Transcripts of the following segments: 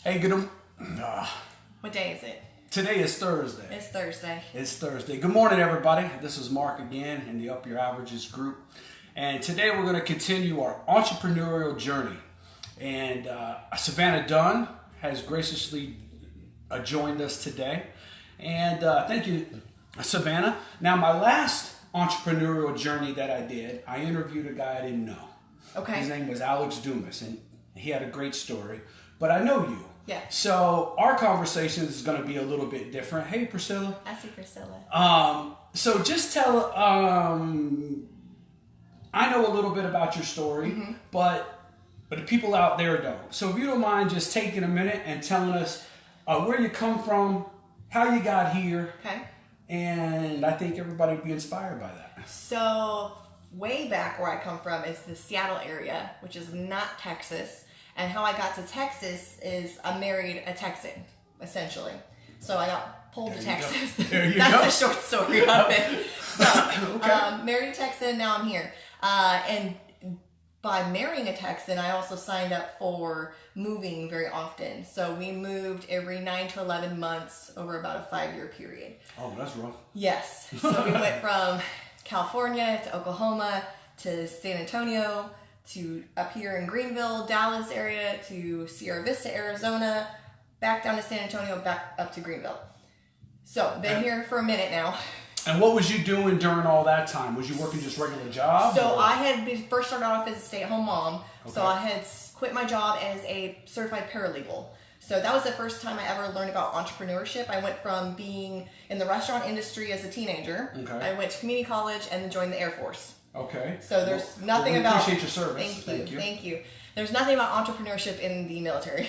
Hey, good. What day is it? Today is Thursday. It's Thursday. It's Thursday. Good morning, everybody. This is Mark again in the Up Your Averages group. And today we're going to continue our entrepreneurial journey. And Savannah Dunn has graciously joined us today. And thank you, Savannah. Now, my last entrepreneurial journey that I did, I interviewed a guy I didn't know. Okay. His name was Alex Dumas, and he had a great story. But I know you. Yeah. So our conversation is going to be a little bit different. Hey, Priscilla. I see Priscilla. So just tell, I know a little bit about your story, but the people out there don't. So if you don't mind just taking a minute and telling us where you come from, how you got here. Okay. And I think everybody would be inspired by that. So way back where I come from is the Seattle area, which is not Texas. And how I got to Texas is I married a Texan, essentially. So I got pulled to Texas. That's the short story of it. So, Okay. Married a Texan, now I'm here. And by marrying a Texan, I also signed up for moving very often. So we moved every 9 to 11 months over about a 5-year period. Oh, that's rough. Yes. So we went from California to Oklahoma to San Antonio to up here in Greenville, Dallas area, to Sierra Vista, Arizona, back down to San Antonio, back up to Greenville. So, been here for a minute now. And what was you doing during all that time? Was you working just regular jobs? So, I had first started off as a stay-at-home mom. Okay. So, I had quit my job as a certified paralegal. So, that was the first time I ever learned about entrepreneurship. I went from being in the restaurant industry as a teenager. Okay. I went to community college and then joined the Air Force. Okay. So there's nothing we about... appreciate your service. Thank you. There's nothing about entrepreneurship in the military.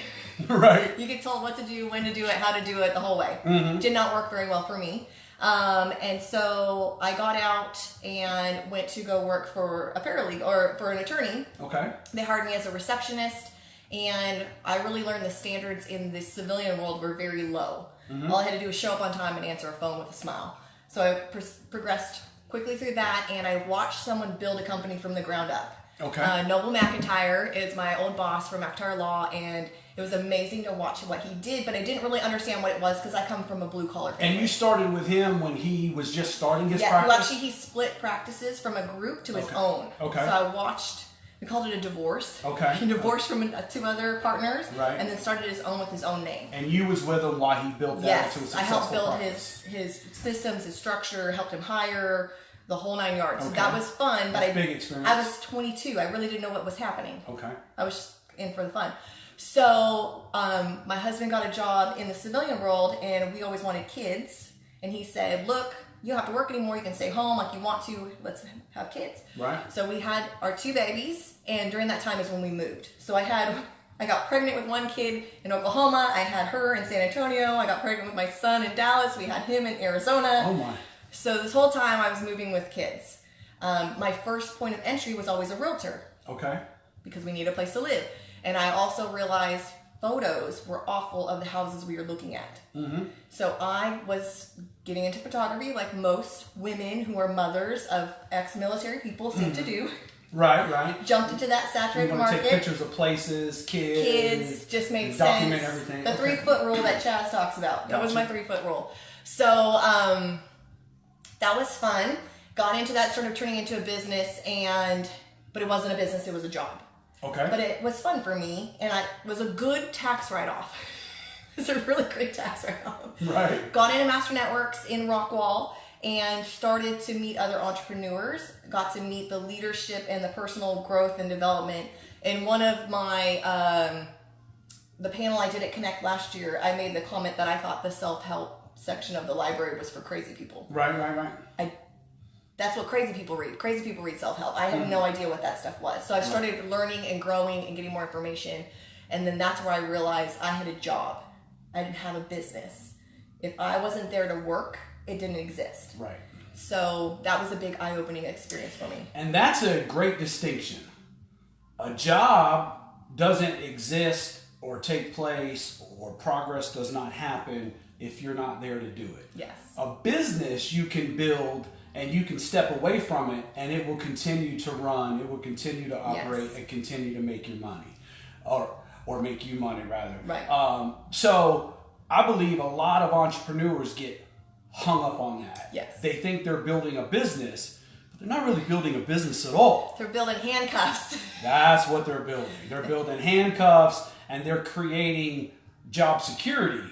Right. You get told what to do, when to do it, how to do it, the whole way. Did not work very well for me. And so I got out and went to go work for a paralegal or for an attorney. Okay. They hired me as a receptionist, and I really learned the standards in the civilian world were very low. All I had to do was show up on time and answer a phone with a smile. So I progressed quickly through that, and I watched someone build a company from the ground up. Okay. Noble McIntyre is my old boss from McIntyre Law, and it was amazing to watch what he did, but I didn't really understand what it was because I come from a blue-collar family. And you started with him when he was just starting his well, practice? actually, he split practices from a group to his Okay. own. Okay. So I watched, we called it a divorce. Okay. He divorced from 2 other partners, Right. and then started his own with his own name. And you was with him while he built that into a Yes, successful I helped build practice. his systems, his structure, helped him hire, the whole 9 yards. So Okay. that was fun, but That's a big experience. I was 22. I really didn't know what was happening. Okay. I was just in for the fun. So my husband got a job in the civilian world, and we always wanted kids. And he said, look, you don't have to work anymore. You can stay home like you want to. Let's have kids. Right. So we had our 2 babies, and during that time is when we moved. So I got pregnant with 1 kid in Oklahoma. I had her in San Antonio. I got pregnant with my son in Dallas. We had him in Arizona. Oh, my. So this whole time I was moving with kids. My first point of entry was always a realtor Okay. because we needed a place to live. And I also realized photos were awful of the houses we were looking at. So I was getting into photography like most women who are mothers of ex-military people seem to do. Right. Jumped into that You saturated want to market. take pictures of places, kids. Just made document sense. everything. The Okay. 3-foot rule that Chaz talks about. That was my Gotcha. 3-foot rule. So that was fun. Got into that, sort of turning into a business, but it wasn't a business, it was a job. Okay. But it was fun for me, and it was a good tax write-off. It's a really great tax write-off. Right. Got into Master Networks in Rockwall and started to meet other entrepreneurs. Got to meet the leadership and the personal growth and development. In one of my, the panel I did at Connect last year, I made the comment that I thought the self-help section of the library was for crazy people. Right. That's what crazy people read. Crazy people read self-help. I had no idea what that stuff was. So I started learning and growing and getting more information. And then that's where I realized I had a job. I didn't have a business. If I wasn't there to work, it didn't exist. Right. So that was a big eye-opening experience for me. And that's a great distinction. A job doesn't exist or take place or progress does not happen if you're not there to do it. Yes. A business you can build and you can step away from it and it will continue to run, it will continue to operate and continue to make you money. Or or make you money rather. Right. So I believe a lot of entrepreneurs get hung up on that. Yes. They think they're building a business, but they're not really building a business at all. They're building handcuffs. That's what they're building. They're building handcuffs, and they're creating job security,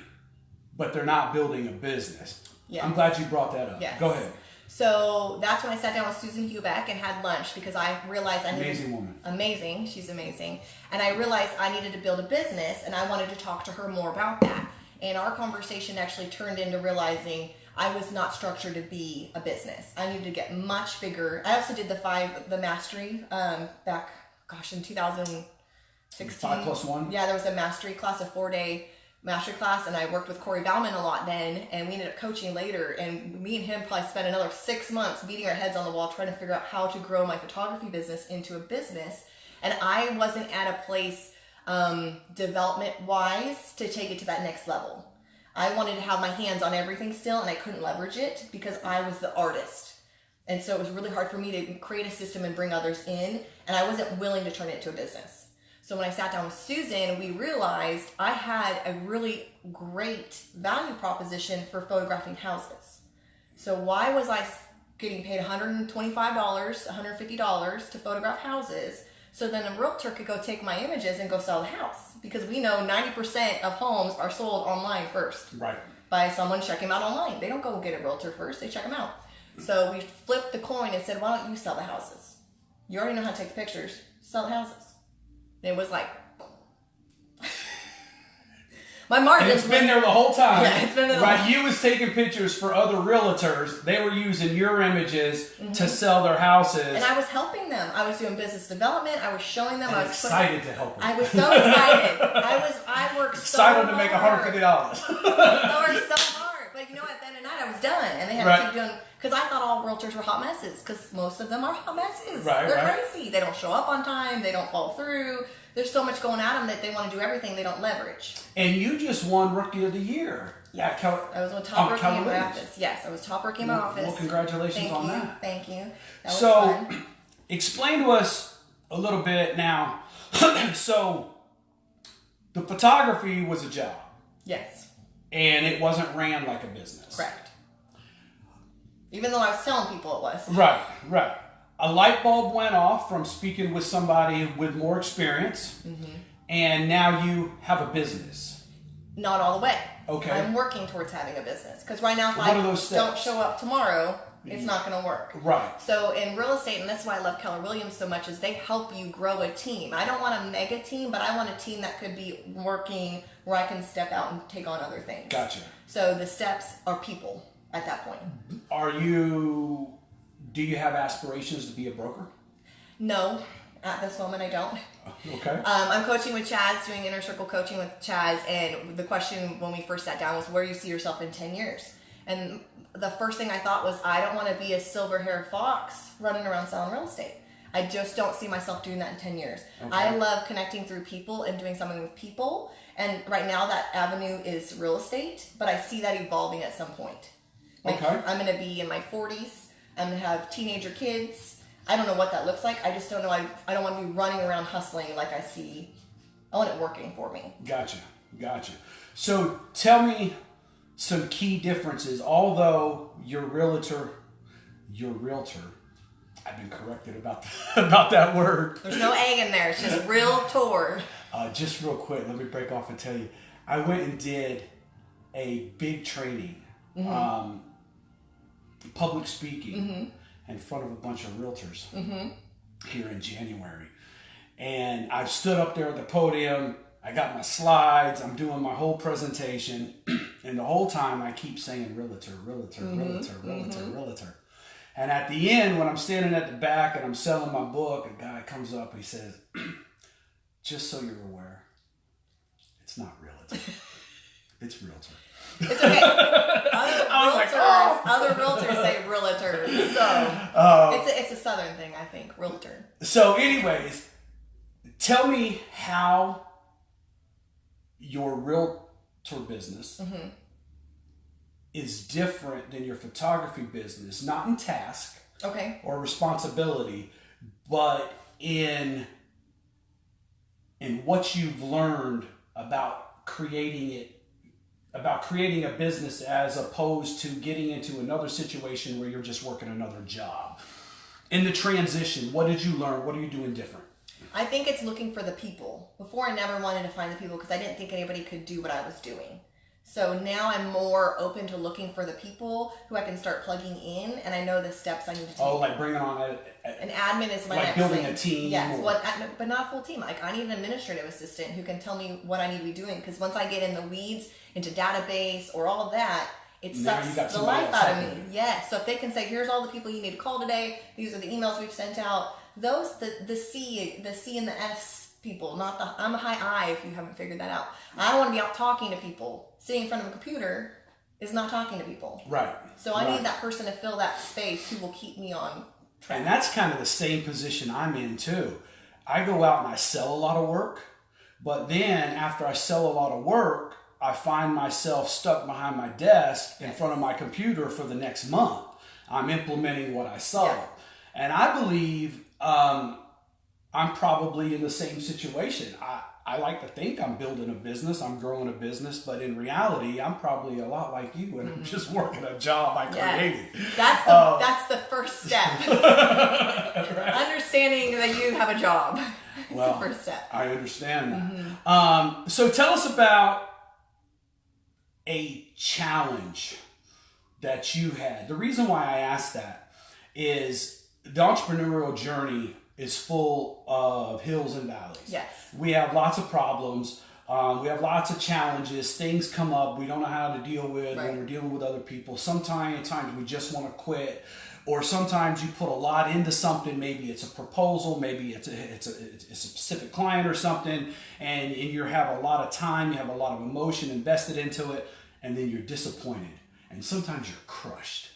but they're not building a business. Yes. I'm glad you brought that up. Yes. Go ahead. So that's when I sat down with Susan Hubeck and had lunch, because I realized I needed... Amazing woman. Amazing. She's amazing. And I realized I needed to build a business, and I wanted to talk to her more about that. And our conversation actually turned into realizing I was not structured to be a business. I needed to get much bigger. I also did the mastery back, in 2016. 5+1? Yeah, there was a mastery class, a 4-day mastery class, and I worked with Corey Bauman a lot then, and we ended up coaching later, and me and him probably spent another 6 months beating our heads on the wall trying to figure out how to grow my photography business into a business. And I wasn't at a place development-wise to take it to that next level. I wanted to have my hands on everything still, and I couldn't leverage it because I was the artist. And so it was really hard for me to create a system and bring others in, and I wasn't willing to turn it into a business. So when I sat down with Susan, we realized I had a really great value proposition for photographing houses. So why was I getting paid $125, $150 to photograph houses, so then a realtor could go take my images and go sell the house? Because we know 90% of homes are sold online first. Right. By someone checking them out online. They don't go get a realtor first, they check them out. So we flipped the coin and said, why don't you sell the houses? You already know how to take the pictures, sell the houses. And it was like, my margins. It's been there the whole time. Yeah, it's been there. Right, you was taking pictures for other realtors. They were using your images to sell their houses. And I was helping them. I was doing business development. I was showing them. And I was excited to help them. I was so excited. I worked so hard. Excited to make $150. I worked so hard. But you know, at the end of the night, I was done. And they had to keep doing, because I thought all realtors were hot messes, because most of them are hot messes. They're crazy. They don't show up on time. They don't follow through. There's so much going at them that they want to do everything they don't leverage. And you just won Rookie of the Year. Yeah, I was one top rookie in my office. Yes, I was top rookie in my office. Well, congratulations on that. Thank you. That was so, fun. Explain to us a little bit now. So, the photography was a job. Yes. And it wasn't ran like a business. Correct. Even though I was telling people it was. Right. A light bulb went off from speaking with somebody with more experience, and now you have a business. Not all the way. Okay. I'm working towards having a business. Because right now, if I don't show up tomorrow, it's not going to work. Right. So in real estate, and that's why I love Keller Williams so much, is they help you grow a team. I don't want a mega team, but I want a team that could be working where I can step out and take on other things. Gotcha. So the steps are people at that point. Do you have aspirations to be a broker? No, at this moment I don't. Okay. I'm coaching with Chaz, doing inner circle coaching with Chaz, and the question when we first sat down was, where do you see yourself in 10 years? And the first thing I thought was, I don't want to be a silver-haired fox running around selling real estate. I just don't see myself doing that in 10 years. Okay. I love connecting through people and doing something with people, and right now that avenue is real estate, but I see that evolving at some point. Like, I'm going to be in my 40s. I'm going to have teenager kids. I don't know what that looks like. I just don't know. I don't want to be running around hustling like I see. I want it working for me. Gotcha. So tell me some key differences. Although you're a realtor, I've been corrected about that word. There's no A in there. It's just realtor. Just real quick, let me break off and tell you. I went and did a big training. Public speaking in front of a bunch of realtors here in January. And I've stood up there at the podium. I got my slides. I'm doing my whole presentation. And the whole time I keep saying realtor. And at the end, when I'm standing at the back and I'm selling my book, a guy comes up, he says, just so you're aware, it's not realtor. It's realtor. It's okay. Other realtors say realtor. So it's a southern thing, I think, realtor. So anyways, tell me how your realtor business is different than your photography business, not in task or responsibility, but in and what you've learned about creating a business as opposed to getting into another situation where you're just working another job. In the transition, what did you learn? What are you doing different? I think it's looking for the people. Before, I never wanted to find the people because I didn't think anybody could do what I was doing. So now I'm more open to looking for the people who I can start plugging in, and I know the steps I need to take. Oh, like bringing on an admin is my like next building thing. a team. Yes, but not a full team. Like I need an administrative assistant who can tell me what I need to be doing. Because once I get in the weeds into database or all of that, it sucks the life out of me. Yes. So if they can say, here's all the people you need to call today. These are the emails we've sent out. Those the C and the S people, not the I'm a high I. If you haven't figured that out, I don't want to be out talking to people. Sitting in front of a computer is not talking to people. Right. So I need that person to fill that space who will keep me on track. And that's kind of the same position I'm in too. I go out and I sell a lot of work, but then after I sell a lot of work, I find myself stuck behind my desk in front of my computer for the next month. I'm implementing what I sold. Yeah. And I believe I'm probably in the same situation. I like to think I'm building a business, I'm growing a business, but in reality, I'm probably a lot like you, and I'm just working a job I created. That's the first step. Right. Understanding that you have a job. Well, the first step. I understand that. Mm-hmm. So tell us about a challenge that you had. The reason why I asked that is the entrepreneurial journey is full of hills and valleys. Yes. We have lots of problems. We have lots of challenges. Things come up we don't know how to deal with when we're dealing with other people. Sometimes we just want to quit, or sometimes you put a lot into something. Maybe it's a proposal, maybe it's a specific client or something, and you have a lot of time, you have a lot of emotion invested into it, and then you're disappointed, and sometimes you're crushed.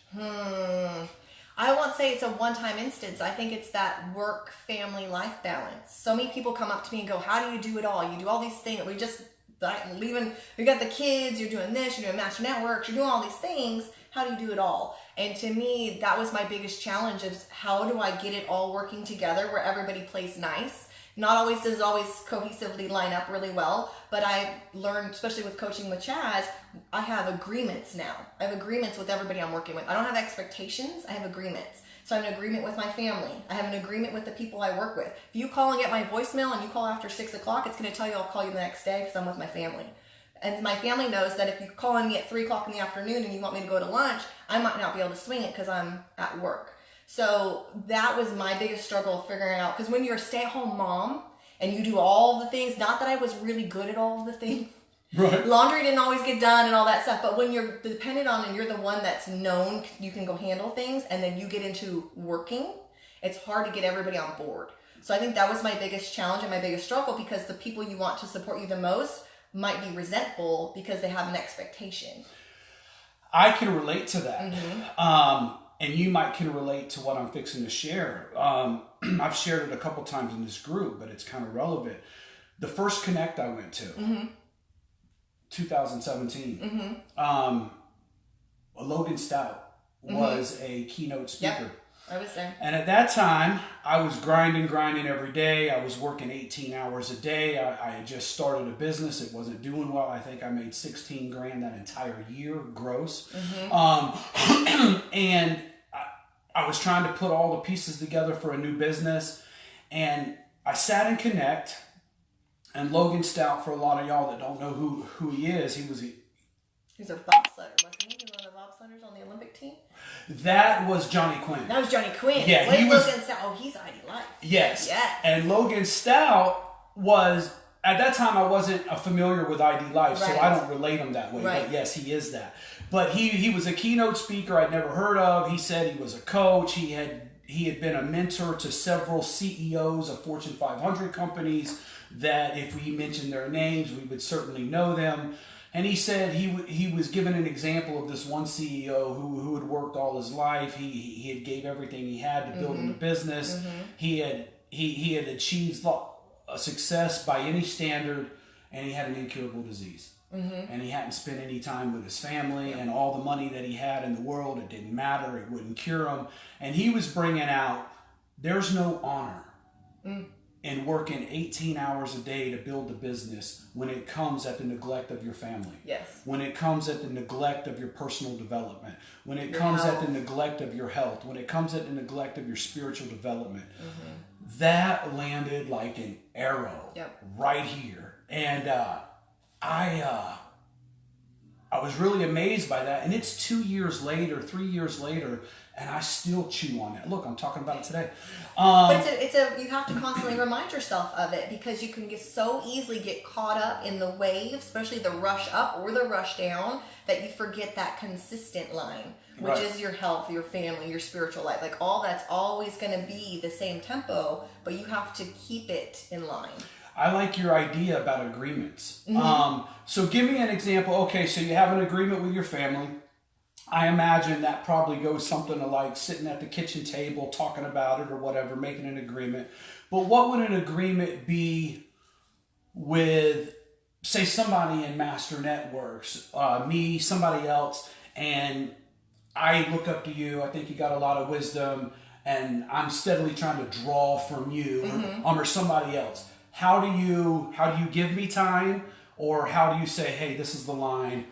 I won't say it's a one-time instance. I think it's that work, family, life balance. So many people come up to me and go, how do you do it all? You do all these things. We got the kids, you're doing this, you're doing master networks, you're doing all these things. How do you do it all? And to me, that was my biggest challenge is how do I get it all working together where everybody plays nice? Not always does it always cohesively line up really well, but I learned, especially with coaching with Chaz, I have agreements now. I have agreements with everybody I'm working with. I don't have expectations, I have agreements. So I have an agreement with my family. I have an agreement with the people I work with. If you call and get my voicemail and you call after 6 o'clock, it's going to tell you I'll call you the next day because I'm with my family. And my family knows that if you call on me at 3 o'clock in the afternoon and you want me to go to lunch, I might not be able to swing it because I'm at work. So that was my biggest struggle figuring out, because when you're a stay-at-home mom and you do all the things, not that I was really good at all of the things. Right. Laundry didn't always get done and all that stuff, but when you're dependent on and you're the one that's known, you can go handle things, and then you get into working, it's hard to get everybody on board. So I think that was my biggest challenge and my biggest struggle, because the people you want to support you the most might be resentful because they have an expectation. I can relate to that. Mm-hmm. And you can relate to what I'm fixing to share. I've shared it a couple times in this group, but it's kind of relevant. The first Connect I went to, 2017, Logan Stout was a keynote speaker. Yep, I was there. And at that time, I was grinding every day. I was working 18 hours a day. I had just started a business. It wasn't doing well. I think I made 16 grand that entire year gross. And I was trying to put all the pieces together for a new business. And I sat in Connect, and Logan Stout, for a lot of y'all that don't know who he is, he's a bobsledder, wasn't he? He was one of the bobsledders on the Olympic team? That was Johnny Quinn. That was Johnny Quinn. Yeah, Logan Stout? Oh, he's ID Life. Yes. And Logan Stout was, at that time I wasn't familiar with ID Life, so I don't relate him that way. But yes, he is that. But he was a keynote speaker I'd never heard of. He said he was a coach. He had been a mentor to several CEOs of Fortune 500 companies that if we mentioned their names, we would certainly know them. And he said he was given an example of this one CEO who had worked all his life. He had gave everything he had to build a business. He had achieved a success by any standard, and he had an incurable disease. And he hadn't spent any time with his family, and all the money that he had in the world, it didn't matter. It wouldn't cure him. And he was bringing out, there's no honor and working 18 hours a day to build the business when it comes at the neglect of your family. Yes. When it comes at the neglect of your personal development. When it Your comes health. at the neglect of your health. When it comes at the neglect of your spiritual development. Mm-hmm. That landed like an arrow right here. And I was really amazed by that. And it's 2 years later, 3 years later, and I still chew on that. Look, I'm talking about it today. But you have to constantly remind yourself of it, because you can so easily get caught up in the wave, especially the rush up or the rush down, that you forget that consistent line, which is your health, your family, your spiritual life. Like, all that's always going to be the same tempo, but you have to keep it in line. I like your idea about agreements. So give me an example. Okay, so you have an agreement with your family. I imagine that probably goes something to like sitting at the kitchen table, talking about it or whatever, making an agreement. But what would an agreement be with, say, somebody in Master Networks, me, somebody else, and I look up to you, I think you got a lot of wisdom, and I'm steadily trying to draw from you or somebody else. How do you give me time, or how do you say, hey, this is the line?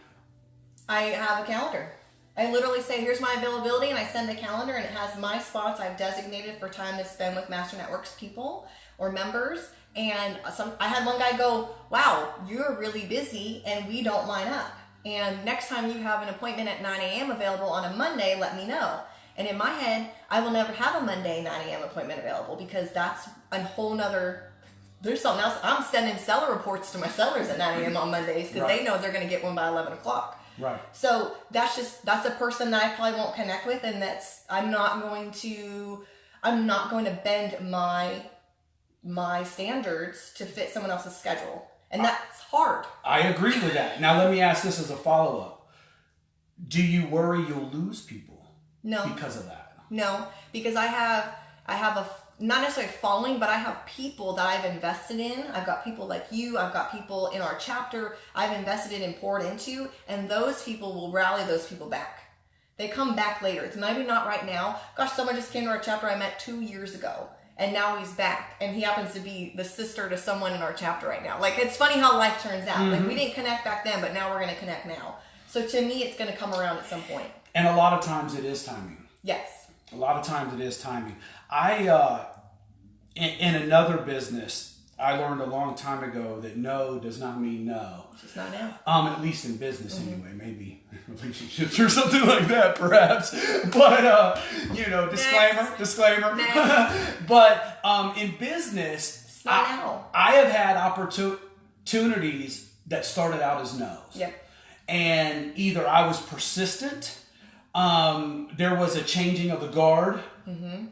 I have a calendar. I literally say, here's my availability, and I send the calendar, and it has my spots I've designated for time to spend with Master Networks people or members. And I had one guy go, wow, you're really busy and we don't line up. And next time you have an appointment at 9 a.m. available on a Monday, let me know. And in my head, I will never have a Monday 9 a.m. appointment available, because that's a whole nother, there's something else. I'm sending seller reports to my sellers at 9 a.m. on Mondays, because they know they're going to get one by 11 o'clock. Right. So that's a person that I probably won't connect with, and I'm not going to bend my standards to fit someone else's schedule. And that's hard. I agree with that. Now let me ask this as a follow-up. Do you worry you'll lose people? No. Because of that? No, because I have a, not necessarily following, but I have people that I've invested in. I've got people like you. I've got people in our chapter I've invested in and poured into, and those people will rally those people back. They come back later. It's maybe not right now. Gosh, someone just came to our chapter I met 2 years ago, and now he's back, and he happens to be the sister to someone in our chapter right now. Like, it's funny how life turns out. Like, we didn't connect back then, but now we're going to connect now. So to me, it's going to come around at some point. And a lot of times it is timing. Yes. A lot of times it is timing. In another business, I learned a long time ago that no does not mean no. Just not now. At least in business anyway, maybe relationships or something like that, perhaps. But, disclaimer. But in business, It's not now. I have had opportunities that started out as no's. Yep. And either I was persistent, there was a changing of the guard,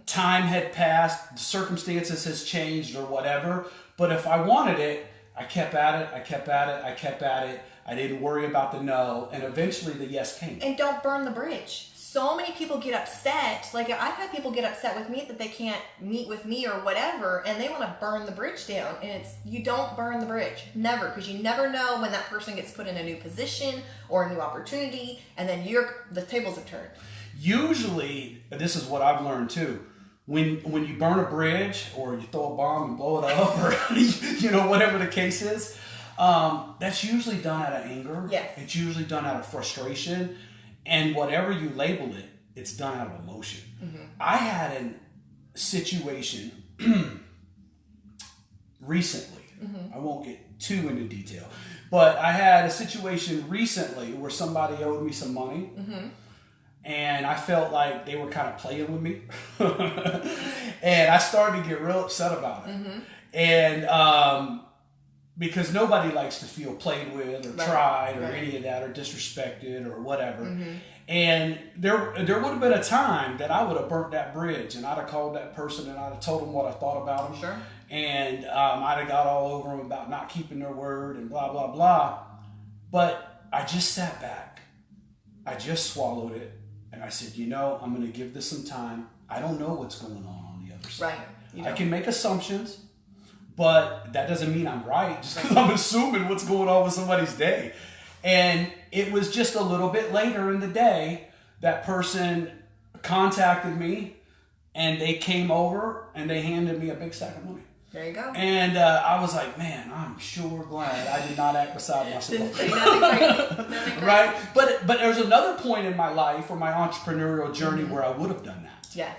time had passed, the circumstances has changed or whatever, but if I wanted it, I kept at it, I didn't worry about the no, and eventually the yes came. And don't burn the bridge. So many people get upset. Like, I've had people get upset with me that they can't meet with me or whatever, and they want to burn the bridge down. And you don't burn the bridge. Never. Because you never know when that person gets put in a new position or a new opportunity, and then the tables have turned. Usually, this is what I've learned too. When you burn a bridge, or you throw a bomb and blow it up, or whatever the case is, that's usually done out of anger. Yes. It's usually done out of frustration. And whatever you label it, it's done out of emotion. I had a situation recently. I won't get too into detail, but I had a situation recently where somebody owed me some money. And I felt like they were kind of playing with me. And I started to get real upset about it. And because nobody likes to feel played with or tried or any of that, or disrespected or whatever. And there would have been a time that I would have burnt that bridge, and I'd have called that person and I'd have told them what I thought about them. Sure. And I'd have got all over them about not keeping their word and blah, blah, blah. But I just sat back. I just swallowed it. And I said, I'm going to give this some time. I don't know what's going on the other side. Right. I can make assumptions, but that doesn't mean I'm right, just because I'm assuming what's going on with somebody's day. And it was just a little bit later in the day, that person contacted me, and they came over and they handed me a big stack of money. There you go. And I was like, man, I'm sure glad I did not act beside myself. Didn't say nothing crazy. Nothing crazy. Right? But there's another point in my life or my entrepreneurial journey where I would have done that. Yes.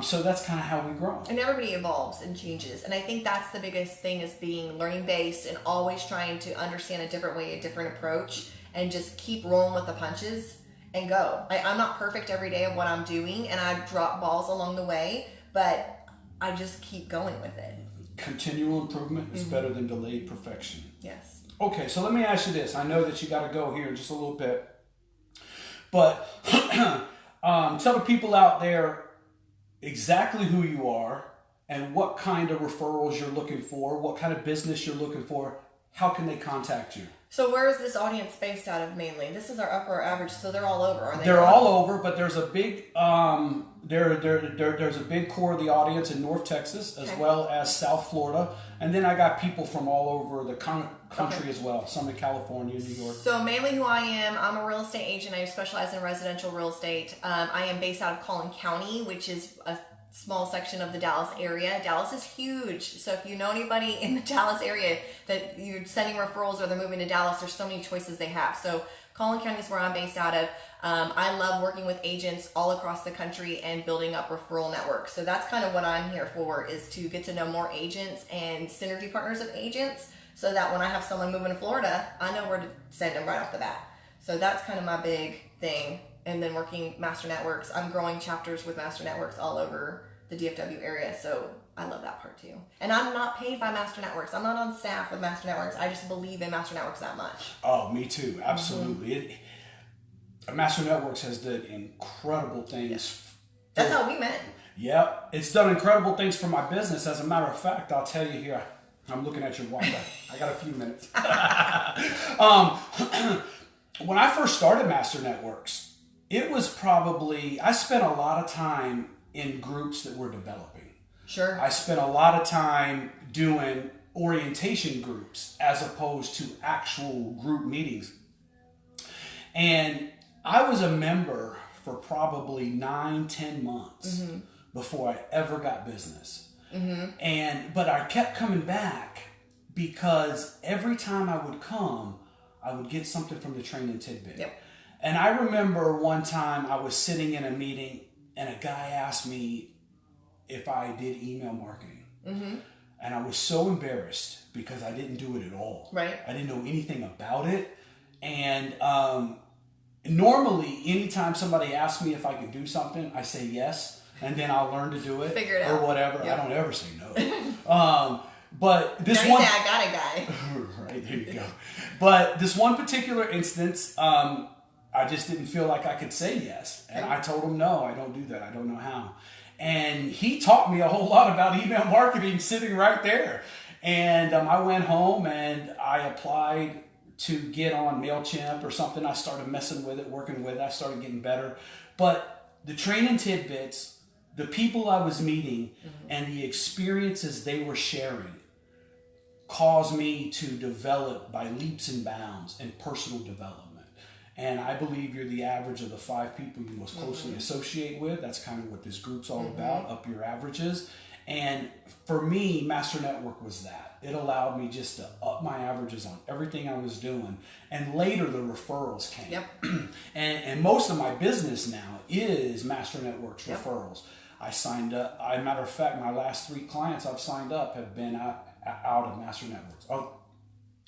So that's kind of how we grow. And everybody evolves and changes. And I think that's the biggest thing, is being learning based and always trying to understand a different way, a different approach, and just keep rolling with the punches and go. I'm not perfect every day of what I'm doing, and I drop balls along the way, but I just keep going with it. Continual improvement is better than delayed perfection. Yes. Okay, so let me ask you this. I know that you got to go here in just a little bit, but tell the people out there exactly who you are and what kind of referrals you're looking for, what kind of business you're looking for. How can they contact you? So where is this audience based out of mainly? This is our upper average, so they're all over, are they? They're all over, but there's a big there's a big core of the audience in North Texas as well as South Florida, and then I got people from all over the country as well. Some in California, New York. So mainly who I am, I'm a real estate agent. I specialize in residential real estate. I am based out of Collin County, which is a small section of the Dallas area. Dallas is huge. So if you know anybody in the Dallas area that you're sending referrals or they're moving to Dallas, there's so many choices they have. So Collin County is where I'm based out of. I love working with agents all across the country and building up referral networks. So that's kind of what I'm here for, is to get to know more agents and synergy partners of agents, so that when I have someone moving to Florida, I know where to send them right off the bat. So that's kind of my big thing. And then working master networks. I'm growing chapters with master networks all over the DFW area. So I love that part too. And I'm not paid by master networks. I'm not on staff with master networks. I just believe in master networks that much. Oh, me too. Absolutely. Master Networks has done incredible things. Yes. That's how we met. Yep. It's done incredible things for my business. As a matter of fact, I'll tell you here, I'm looking at your watch. I got a few minutes. When I first started Master Networks, it was probably, I spent a lot of time in groups that were developing. Sure. I spent a lot of time doing orientation groups as opposed to actual group meetings. And I was a member for probably 9-10 months before I ever got business. But I kept coming back because every time I would come, I would get something from the training tidbit. Yep. And I remember one time I was sitting in a meeting and a guy asked me if I did email marketing. And I was so embarrassed because I didn't do it at all. Right. I didn't know anything about it. And normally, anytime somebody asks me if I could do something, I say yes, and then I'll learn to do it. Figure it out. Or whatever. Yep. I don't ever say no. But this now one... you say, I got a guy. Right, there you go. But this one particular instance, I just didn't feel like I could say yes. And I told him, no, I don't do that. I don't know how. And he taught me a whole lot about email marketing sitting right there. And I went home and I applied to get on MailChimp or something. I started messing with it, working with it. I started getting better. But the training tidbits, the people I was meeting, and the experiences they were sharing caused me to develop by leaps and bounds in personal development. And I believe you're the average of the 5 people you most closely associate with. That's kind of what this group's all about, up your averages. And for me, Master Network was that. It allowed me just to up my averages on everything I was doing. And later the referrals came. Yep. And most of my business now is Master Network's referrals. I signed up, as a matter of fact, my last 3 clients I've signed up have been out of Master Networks.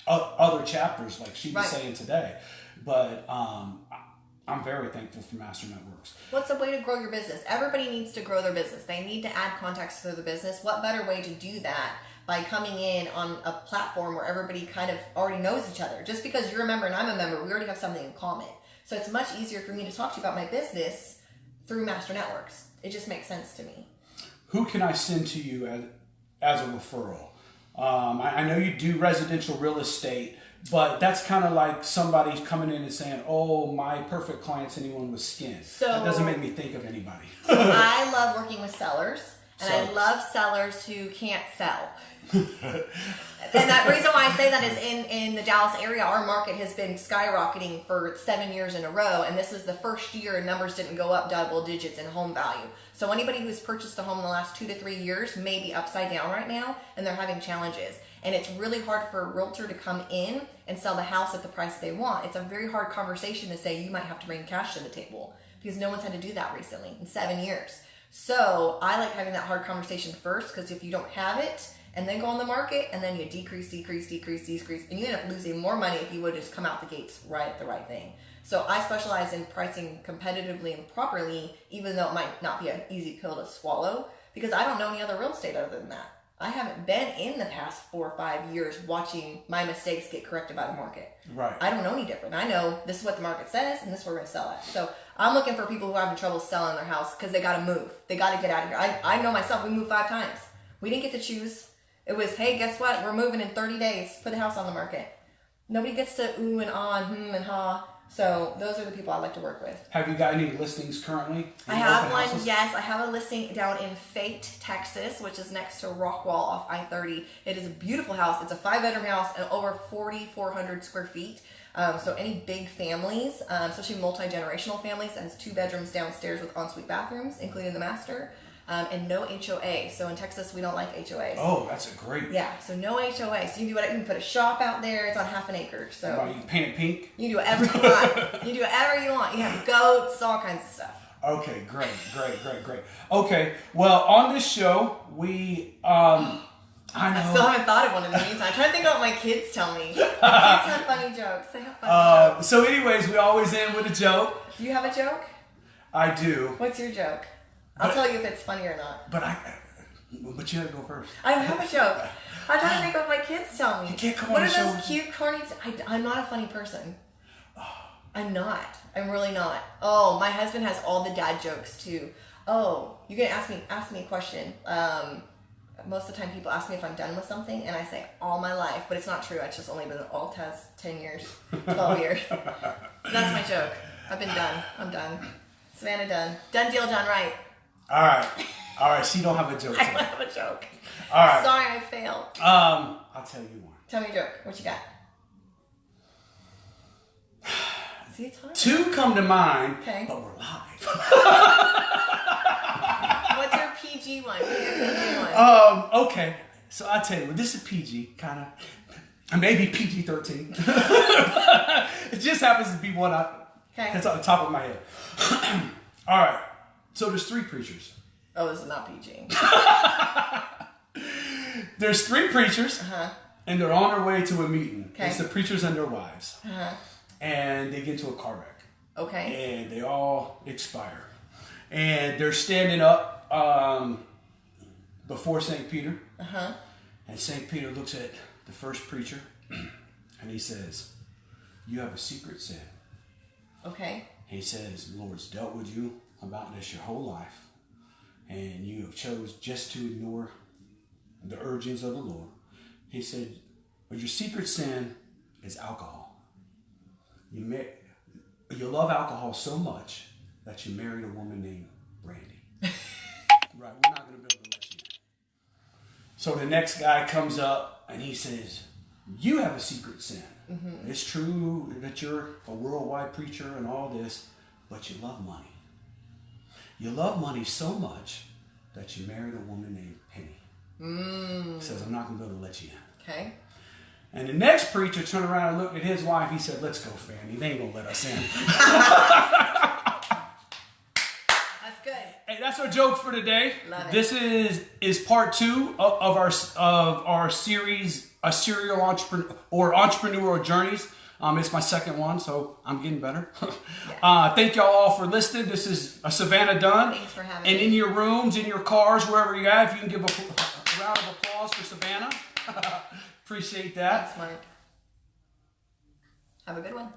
Other chapters, like she was saying today. But I'm very thankful for Master Networks. What's a way to grow your business? Everybody needs to grow their business. They need to add contacts to their business. What better way to do that by coming in on a platform where everybody kind of already knows each other? Just because you're a member and I'm a member, we already have something in common. So it's much easier for me to talk to you about my business through Master Networks. It just makes sense to me. Who can I send to you as a referral? I know you do residential real estate, but that's kind of like somebody coming in and saying, oh, my perfect client's anyone with skin. So that doesn't make me think of anybody. I love working with sellers. And I love sellers who can't sell. And that reason why I say that is in the Dallas area, our market has been skyrocketing for 7 years in a row. And this is the first year numbers didn't go up double digits in home value. So anybody who's purchased a home in the last 2 to 3 years may be upside down right now, and they're having challenges. And it's really hard for a realtor to come in and sell the house at the price they want. It's a very hard conversation to say you might have to bring cash to the table, because no one's had to do that recently in 7 years. So I like having that hard conversation first, because if you don't have it and then go on the market and then you decrease, and you end up losing more money if you would just come out the gates right at the right thing. So I specialize in pricing competitively and properly, even though it might not be an easy pill to swallow, because I don't know any other real estate other than that. I haven't been in the past 4 or 5 years watching my mistakes get corrected by the market. Right. I don't know any different. I know this is what the market says, and this is where we're going to sell at. So I'm looking for people who are having trouble selling their house because they got to move. They got to get out of here. I know myself. We moved 5 times. We didn't get to choose. It was, hey, guess what? We're moving in 30 days. Put the house on the market. Nobody gets to ooh and ah and and ha. So those are the people I like to work with. Have you got any listings currently? I have one, yes. I have a listing down in Fate, Texas, which is next to Rockwall off I-30. It is a beautiful house. It's a 5-bedroom house and over 4,400 square feet. So any big families, especially multi-generational families, that has 2 bedrooms downstairs with ensuite bathrooms, including the master, and no HOA. So in Texas, we don't like HOAs. Oh, that's a great. Yeah, so no HOA. So you can do whatever. You can put a shop out there. It's on half an acre. So you can paint it pink. You can do whatever you want. You do whatever you want. You have goats, all kinds of stuff. Okay, great. Okay, well, on this show, we, I still haven't thought of one in the meantime. I'm trying to think of what my kids tell me. My kids have funny jokes. They have funny jokes. So anyways, we always end with a joke. Do you have a joke? I do. What's your joke? I'll tell you if it's funny or not. But you have to go first. I have a joke. I'm trying to think of what my kids tell me. You can't come what on are the show. those cute, corny... I'm not a funny person. I'm not. I'm really not. Oh, my husband has all the dad jokes too. Oh, you're going to ask me a question. Most of the time people ask me if I'm done with something, and I say all my life, but it's not true. It's just only been all test 10 years, 12 years. That's my joke. I've been done. I'm done. Savannah done. Done deal, done right. All right. So you don't have a joke. I don't have a joke. All right. Sorry, I failed. I'll tell you one. Tell me a joke. What you got? See, it's hard. 2 come to mind, okay. But we're live. What's your PG one? Okay. So I'll tell you what. This is PG, kind of. Maybe PG-13. It just happens to be one that's on the top of my head. All right. So there's 3 preachers. Oh, this is not PG. There's 3 preachers, and they're on their way to a meeting. Okay. It's the preachers and their wives. And they get into a car wreck. Okay. And they all expire. And they're standing up before St. Peter. And St. Peter looks at the first preacher, and he says, "You have a secret sin." Okay. He says, "The Lord's dealt with you about this your whole life, and you have chose just to ignore the urgings of the Lord." He said, "But your secret sin is alcohol. You love alcohol so much that you married a woman named Brandy." Right, we're not going to be able to let you in. So the next guy comes up and he says, "You have a secret sin. It's true that you're a worldwide preacher and all this, but you love money. You love money so much that you married a woman named Penny." He says, "I'm not going to be able to let you in." Okay. And the next preacher turned around and looked at his wife. He said, "Let's go, Fanny. They ain't going to let us in." That's good. Hey, that's our joke for today. Love it. This is part 2 of our series, a serial entrepreneur or entrepreneurial journeys. It's my second one, so I'm getting better. Thank y'all all for listening. This is Savannah Dunn. Thanks for having me. And in your rooms, in your cars, wherever you're at, if you can give a round of applause for Savannah. Appreciate that. Thanks, Mark. Have a good one.